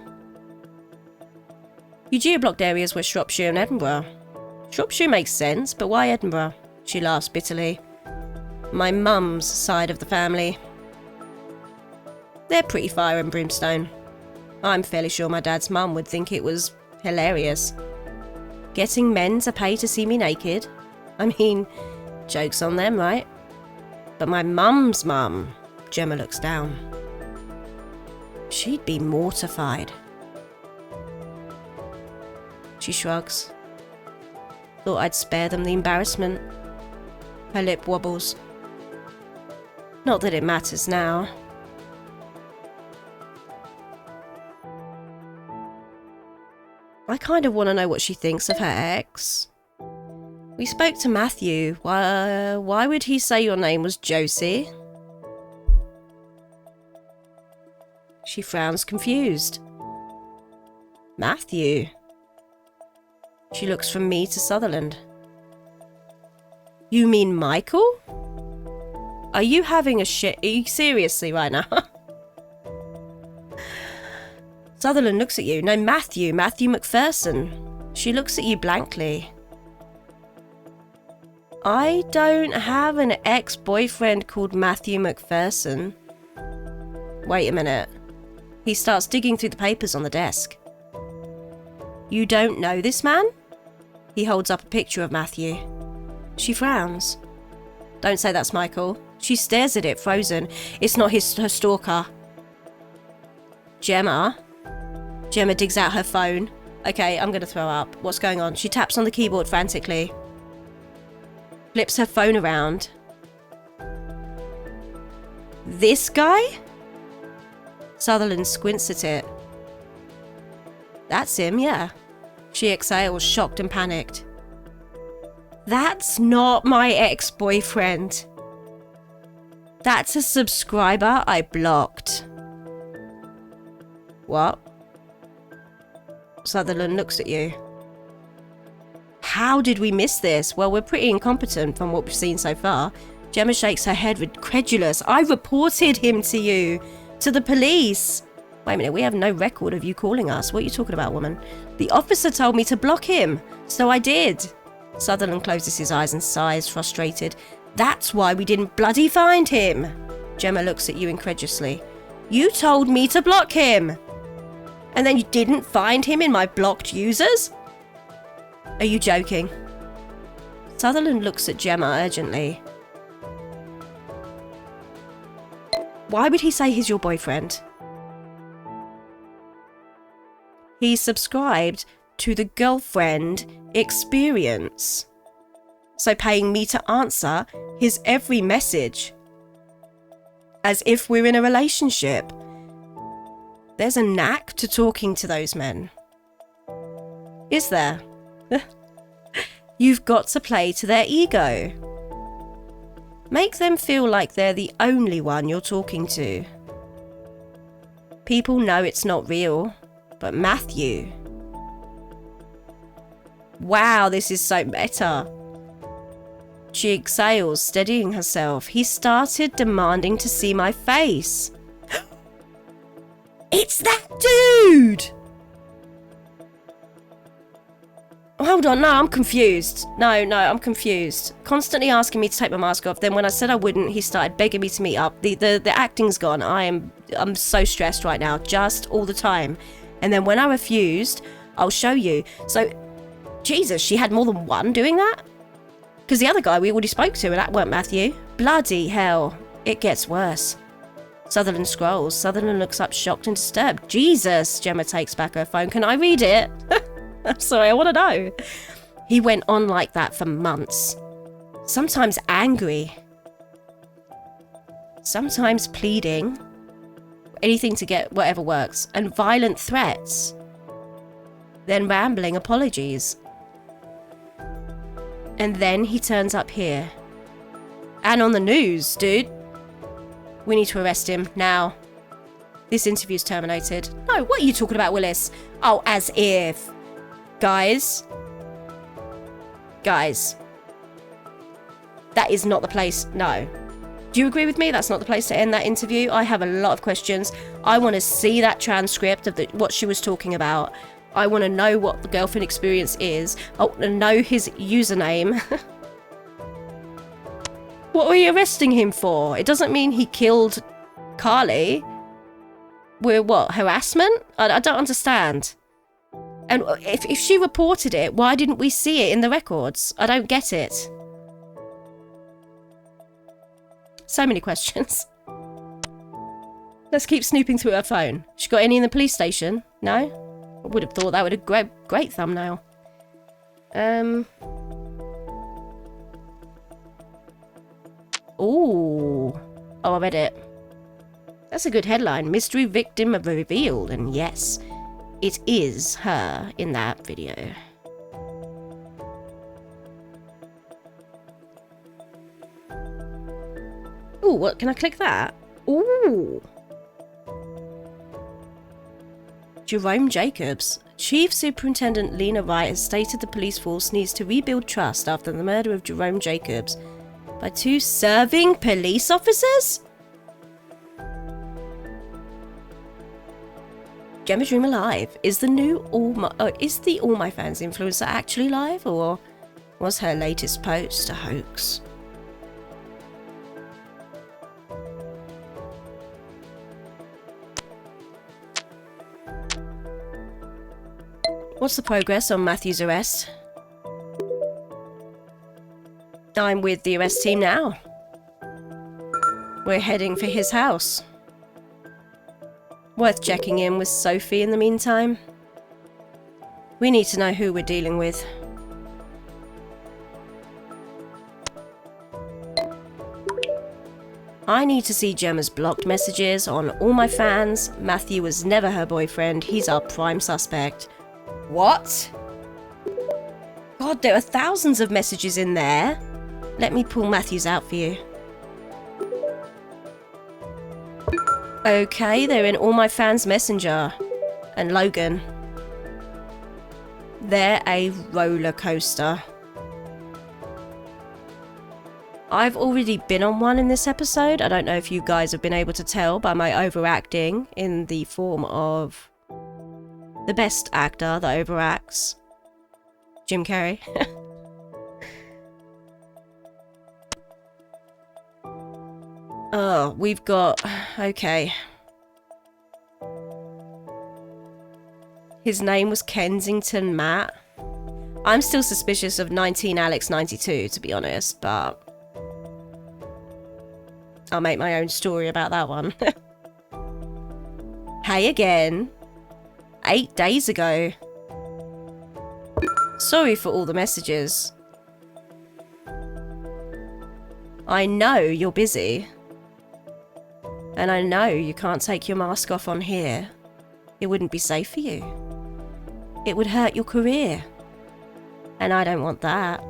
You geo-blocked areas were Shropshire and Edinburgh. Shropshire makes sense, but why Edinburgh? She laughs bitterly. My mum's side of the family. They're pretty fire and brimstone. I'm fairly sure my dad's mum would think it was hilarious. Getting men to pay to see me naked? I mean, joke's on them, right? But my mum's mum, Gemma looks down. She'd be mortified. She shrugs. Thought I'd spare them the embarrassment. Her lip wobbles. Not that it matters now. I kind of want to know what she thinks of her ex. We spoke to Matthew. Why would he say your name was Josie? She frowns, confused. Matthew? She looks from me to Sutherland. You mean Michael? Are you having a shit? Are you seriously right now? Sutherland looks at you. No, Matthew McPherson. She looks at you blankly. I don't have an ex-boyfriend called Matthew McPherson. Wait a minute. He starts digging through the papers on the desk. You don't know this man? He holds up a picture of Matthew. She frowns. Don't say that's Michael. She stares at it, frozen. It's not her stalker. Gemma digs out her phone. Okay, I'm gonna throw up. What's going on? She taps on the keyboard frantically. Flips her phone around. This guy? Sutherland squints at it. That's him, yeah. She exhales, shocked and panicked. That's not my ex-boyfriend. That's a subscriber I blocked. What? Sutherland looks at you. How did we miss this? Well, we're pretty incompetent from what we've seen so far. Gemma shakes her head, incredulous. I reported him to you. To the police. Wait a minute, we have no record of you calling us. What are you talking about, woman? The officer told me to block him, so I did. Sutherland closes his eyes and sighs, frustrated. That's why we didn't bloody find him. Gemma looks at you incredulously. You told me to block him. And then you didn't find him in my blocked users? Are you joking? Sutherland looks at Gemma urgently. Why would he say he's your boyfriend? He's subscribed to the girlfriend experience. So paying me to answer his every message. As if we're in a relationship. There's a knack to talking to those men. Is there? You've got to play to their ego. Make them feel like they're the only one you're talking to. People know it's not real, but Matthew. Wow, this is so meta. She exhales, steadying herself. He started demanding to see my face. It's that dude! Hold on, no, I'm confused. No, I'm confused. Constantly asking me to take my mask off. Then when I said I wouldn't, he started begging me to meet up. The acting's gone. I'm so stressed right now, just all the time. And then when I refused, I'll show you. So, Jesus, she had more than one doing that? Because the other guy we already spoke to, and that weren't Matthew. Bloody hell. It gets worse. Sutherland scrolls. Sutherland looks up, shocked and disturbed. Jesus, Gemma takes back her phone. Can I read it? I'm sorry, I want to know. He went on like that for months. Sometimes angry. Sometimes pleading. Anything to get whatever works. And violent threats. Then rambling apologies. And then he turns up here. And on the news, dude. We need to arrest him now. This interview's terminated. No, what are you talking about, Willis? Oh, as if. Guys, that is not the place. No. Do you agree with me? That's not the place to end that interview. I have a lot of questions. I want to see that transcript of what she was talking about. I want to know what the girlfriend experience is. I want to know his username. What are we arresting him for? It doesn't mean he killed Carly. We're what? Harassment? I don't understand. And if she reported it, why didn't we see it in the records? I don't get it. So many questions. Let's keep snooping through her phone. She got any in the police station? No? I would have thought that would have great thumbnail. Ooh. Oh, I read it. That's a good headline. Mystery victim revealed. And yes, it is her in that video. Ooh, what? Can I click that? Ooh. Jerome Jacobs. Chief Superintendent Lena Wright has stated the police force needs to rebuild trust after the murder of Jerome Jacobs by 2 serving police officers? Gemma Dream alive? Is the new is the AllMyFans influencer actually live, or was her latest post a hoax? What's the progress on Matthew's arrest? I'm with the arrest team now. We're heading for his house. Worth checking in with Sophie in the meantime. We need to know who we're dealing with. I need to see Gemma's blocked messages on AllMyFans. Matthew was never her boyfriend. He's our prime suspect. What? God, there are thousands of messages in there. Let me pull Matthew's out for you. Okay, they're in AllMyFans Messenger. And Logan. They're a roller coaster. I've already been on one in this episode. I don't know if you guys have been able to tell by my overacting in the form of the best actor that overacts, Jim Carrey. Oh, we've got... Okay. His name was Kensington Matt. I'm still suspicious of 19 Alex 92, to be honest, but I'll make my own story about that one. Hey again. 8 days ago. Sorry for all the messages. I know you're busy. And I know you can't take your mask off on here. It wouldn't be safe for you. It would hurt your career. And I don't want that.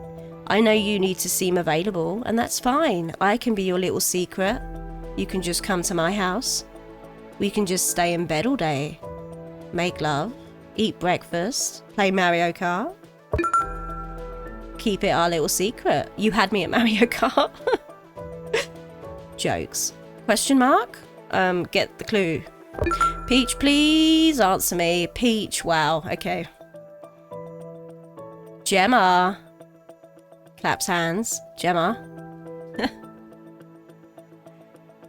I know you need to seem available, and that's fine. I can be your little secret. You can just come to my house. We can just stay in bed all day. Make love. Eat breakfast. Play Mario Kart. Keep it our little secret. You had me at Mario Kart. Jokes. Question mark? Get the clue. Peach, please answer me. Peach, wow, okay. Gemma. Claps hands. Gemma.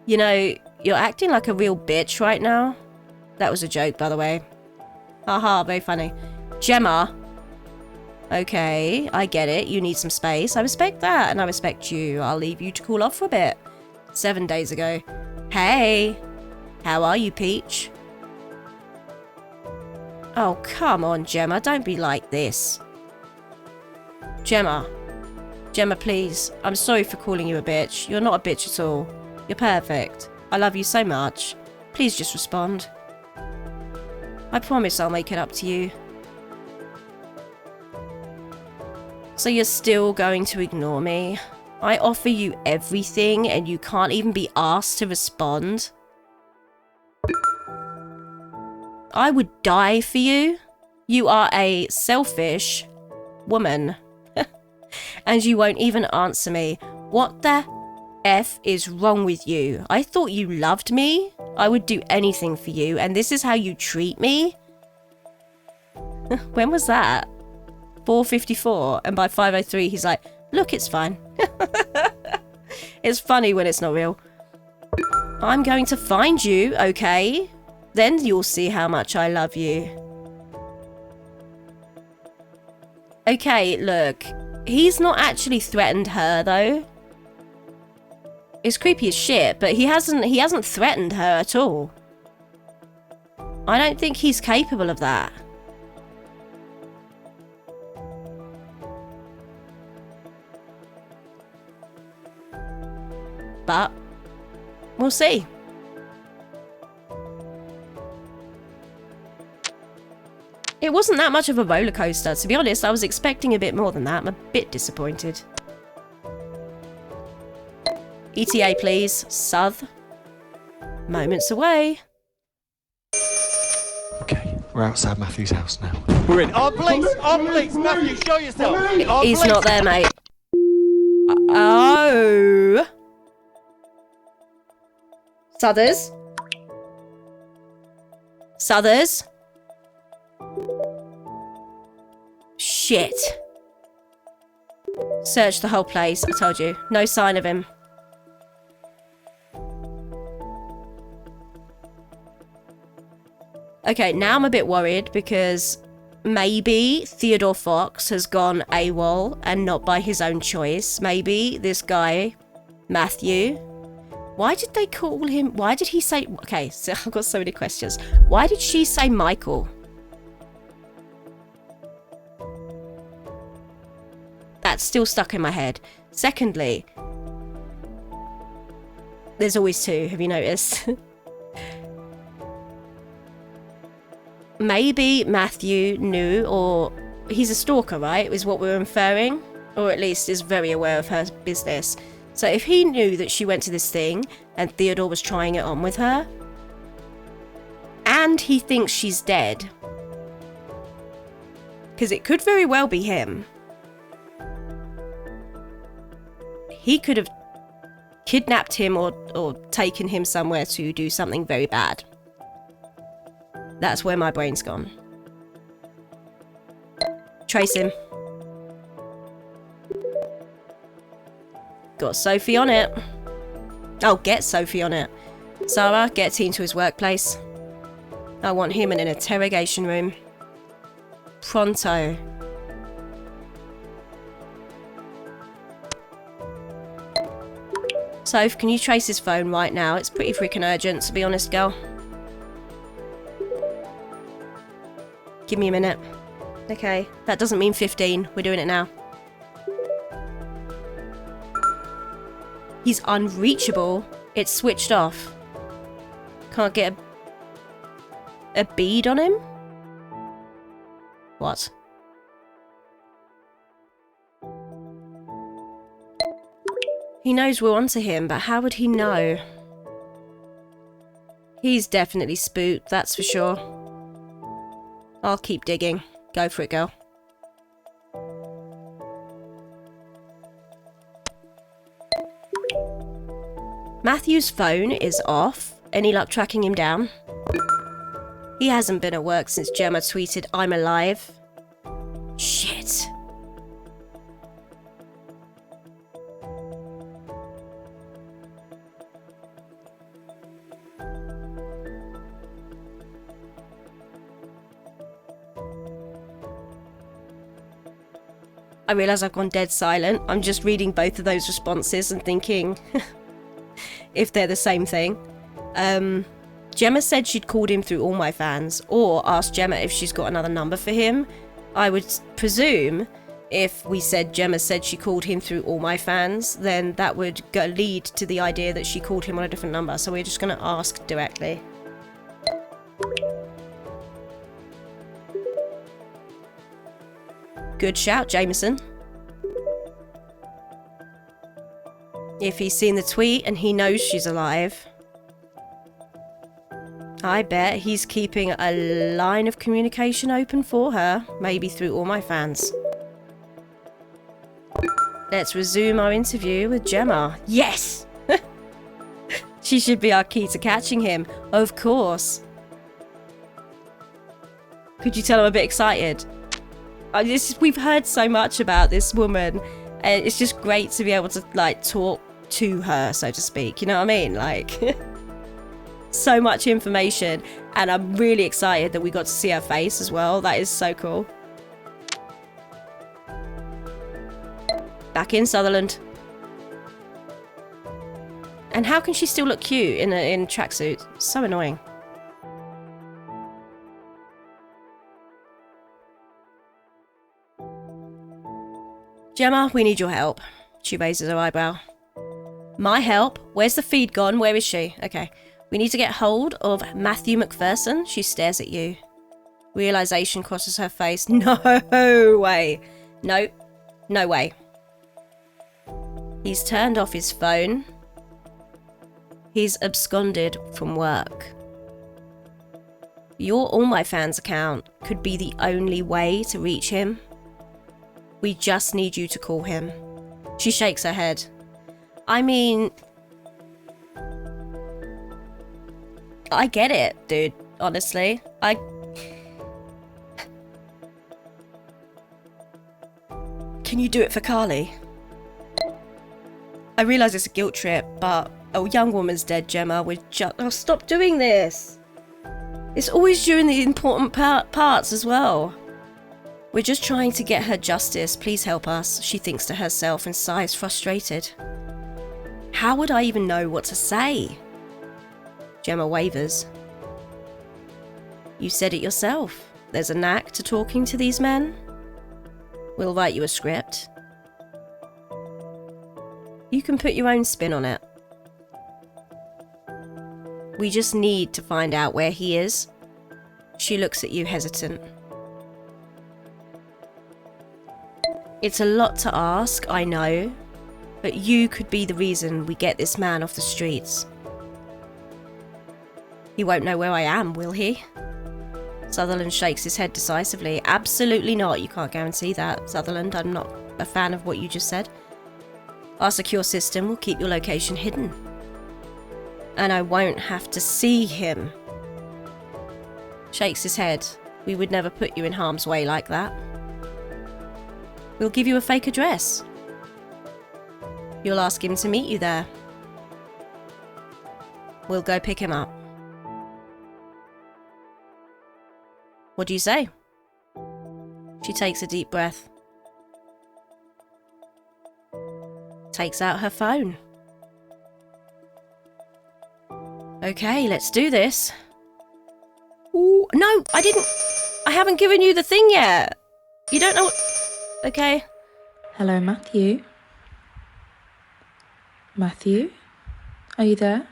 You know, you're acting like a real bitch right now. That was a joke, by the way. Haha, very funny. Gemma. Okay, I get it. You need some space. I respect that, and I respect you. I'll leave you to cool off for a bit. 7 days ago. Hey, how are you, Peach? Oh, come on, Gemma. Don't be like this. Gemma. Gemma, please. I'm sorry for calling you a bitch. You're not a bitch at all. You're perfect. I love you so much. Please just respond. I promise I'll make it up to you. So you're still going to ignore me? I offer you everything and you can't even be asked to respond? I would die for you. You are a selfish woman. And you won't even answer me. What the F is wrong with you? I thought you loved me. I would do anything for you, and this is how you treat me? When was that? 4:54, and by 5:03 he's like, look, it's fine. It's funny when it's not real. I'm going to find you, okay? Then you'll see how much I love you. Okay, look. He's not actually threatened her, though. It's creepy as shit, but he hasn't threatened her at all. I don't think he's capable of that. But we'll see. It wasn't that much of a roller coaster, to be honest. I was expecting a bit more than that. I'm a bit disappointed. ETA, please. South. Moments away. Okay, we're outside Matthew's house now. We're in. On police! On police! Matthew, show yourself! On He's police. not there, mate. Oh. Southers? Southers? Shit. Search the whole place, I told you. No sign of him. Okay, now I'm a bit worried because maybe Theodore Fox has gone AWOL and not by his own choice. Maybe this guy, Matthew. Why did they call him? Why did he say... Okay, so I've got so many questions. Why did she say Michael? That's still stuck in my head. Secondly, there's always two, have you noticed? Maybe Matthew knew, or he's a stalker, right? Is what we're inferring, or at least is very aware of her business. So if he knew that she went to this thing and Theodore was trying it on with her, and he thinks she's dead, because it could very well be him. He could have kidnapped him or taken him somewhere to do something very bad. That's where my brain's gone. Trace him. Got Sophie on it. Oh, get Sophie on it. Sarah, get team to his workplace. I want him in an interrogation room. Pronto. Soph, can you trace his phone right now? It's pretty freaking urgent, to be honest, girl. Give me a minute. Okay, that doesn't mean 15. We're doing it now. He's unreachable. It's switched off. Can't get a bead on him? What? He knows we're onto him, but how would he know? He's definitely spooked, that's for sure. I'll keep digging. Go for it, girl. Matthew's phone is off. Any luck tracking him down? He hasn't been at work since Gemma tweeted, "I'm alive." Shit. I realise I've gone dead silent. I'm just reading both of those responses and thinking if they're the same thing. Gemma said she'd called him through AllMyFans, or asked Gemma if she's got another number for him. I would presume if we said Gemma said she called him through AllMyFans, then that would lead to the idea that she called him on a different number. So we're just going to ask directly. Good shout, Jameson. If he's seen the tweet and he knows she's alive, I bet he's keeping a line of communication open for her, maybe through AllMyFans. Let's resume our interview with Gemma. Yes! She should be our key to catching him, of course. Could you tell I'm a bit excited? We've heard so much about this woman, and it's just great to be able to like talk to her, so to speak. You know what I mean? Like, so much information, and I'm really excited that we got to see her face as well. That is so cool. Back in Sutherland. And how can she still look cute in a tracksuit? So annoying. Gemma, we need your help. She raises her eyebrow. My help? Where's the feed gone? Where is she? Okay. We need to get hold of Matthew McPherson. She stares at you. Realization crosses her face. No way. No. No way. He's turned off his phone. He's absconded from work. Your AllMyFans account could be the only way to reach him. We just need you to call him. She shakes her head. I mean, I get it, dude, honestly. Can you do it for Carly? I realise it's a guilt trip, but a young woman's dead, Gemma. We're just... Oh, stop doing this! It's always during the important parts as well. We're just trying to get her justice. Please help us, she thinks to herself and sighs frustrated. How would I even know what to say? Gemma wavers. You said it yourself. There's a knack to talking to these men. We'll write you a script. You can put your own spin on it. We just need to find out where he is. She looks at you hesitant. It's a lot to ask, I know, but you could be the reason we get this man off the streets. He won't know where I am, will he? Sutherland shakes his head decisively. Absolutely not. You can't guarantee that, Sutherland. I'm not a fan of what you just said. Our secure system will keep your location hidden. And I won't have to see him. Shakes his head. We would never put you in harm's way like that. We'll give you a fake address. You'll ask him to meet you there. We'll go pick him up. What do you say? She takes a deep breath. Takes out her phone. Okay, let's do this. Ooh, no, I haven't given you the thing yet. You don't know. Okay. Hello, Matthew. Matthew? Are you there?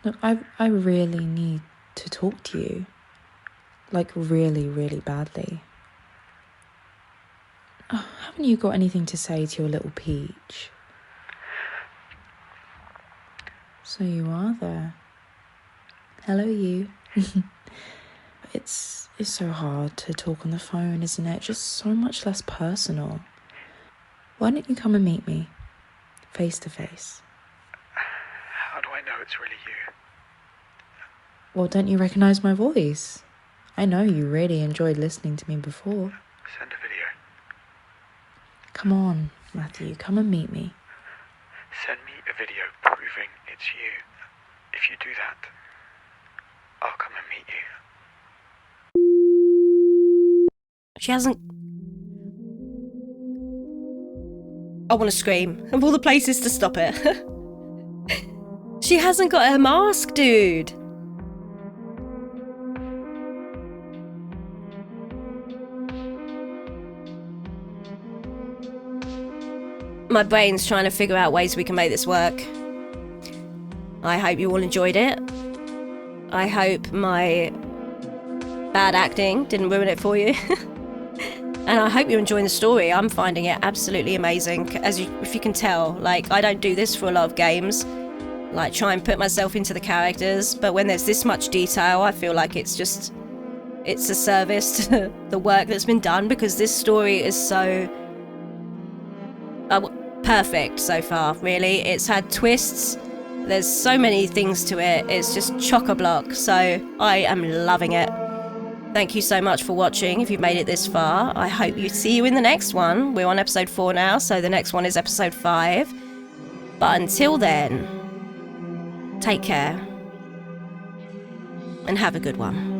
Look, I really need to talk to you. Like, really, really badly. Oh, haven't you got anything to say to your little peach? So you are there. Hello, you. It's so hard to talk on the phone, isn't it? Just so much less personal. Why don't you come and meet me? Face to face. How do I know it's really you? Well, don't you recognise my voice? I know you really enjoyed listening to me before. Send a video. Come on, Matthew, come and meet me. Send me a video proving it's you. If you do that, I'll come and meet you. She hasn't... I want to scream. Of all the places to stop it. She hasn't got her mask, dude. My brain's trying to figure out ways we can make this work. I hope you all enjoyed it. I hope my bad acting didn't ruin it for you. And I hope you're enjoying the story. I'm finding it absolutely amazing. If you can tell, like, I don't do this for a lot of games. Like, try and put myself into the characters. But when there's this much detail, I feel like it's a service to the work that's been done, because this story is so perfect so far, really. It's had twists. There's so many things to it. It's just chock-a-block. So I am loving it. Thank you so much for watching. If you've made it this far, I hope you see you in the next one. We're on episode 4 now, so the next one is episode 5. But until then, take care and have a good one.